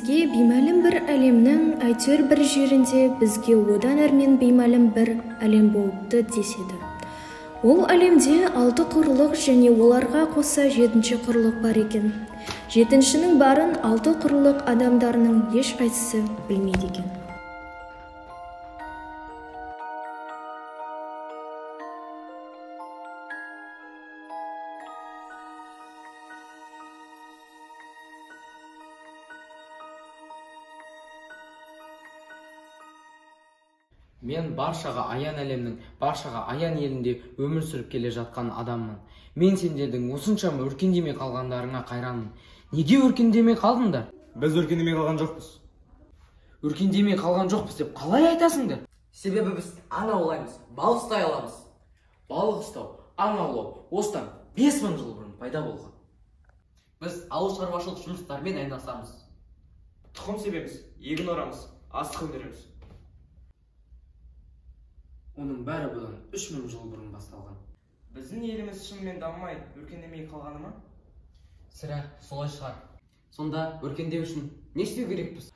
бізге беймәлім бір әлемнің әйтеуір бір жерінде бізге одан әрмен беймәлім бір әлем болыпты деседі. Ол әлемде 6 құрлық және оларға қоса 7-ші құрлық бар екен. 7-шінің барын 6 құрлық адамдарының ешқайсысы білмейді екен. Мен баршаға аян әлемнің, баршаға аян елінде өмір сүріп келе жатқан адаммын. Мен сендердің осыншама өркендемей қалғандарыңа қайранмын. Неге өркендемей қалдыңдар? Біз өркендемей қалған жоқпыз. Өркендемей қалған жоқпыз деп қалай айтасыңдар? Себебі біз аң аулаймыз, балық ұстай аламыз. Балық ұстау, аң аулау осыдан 5000 жыл бұрын пайда болған. Біз ауыл шаруашылық жұмыстармен айналысамыз. Тұқым себеміз, егін орамыз, астық өндіреміз. Оның бәрі бұдан 3000 жыл бұрын басталған. Біздің еліміз шынымен дамымай, өркендемей қалғаны ма? Сірә, солай шығар. Сонда өркендеу үшін не істеу керекпіз?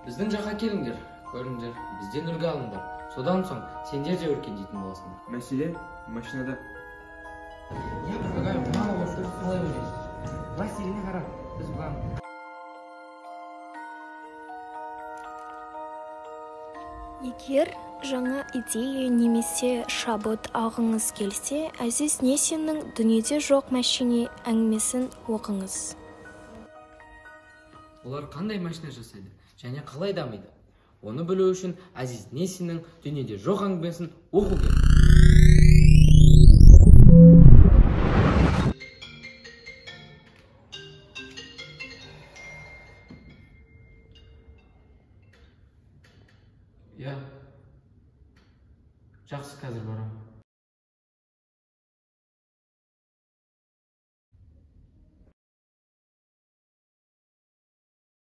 Біздің жаққа келіңдер, көріңдер, бізден үлгі алыңдар. Содан соң сендер де өркендейтін боласыңдар. Мәселе машинада. Егер жаңа идея немесе шабыт алғыңыз келсе, Әзиз Несиннің «Дүниеде жоқ машине» әңгімесін оқыңыз. Олар қандай машина жасайды және қалай дамиды? Оны білу үшін Әзиз Несиннің «Дүниеде жоқ» әңгімесін оқу керек. Жақсы, қазір барамын.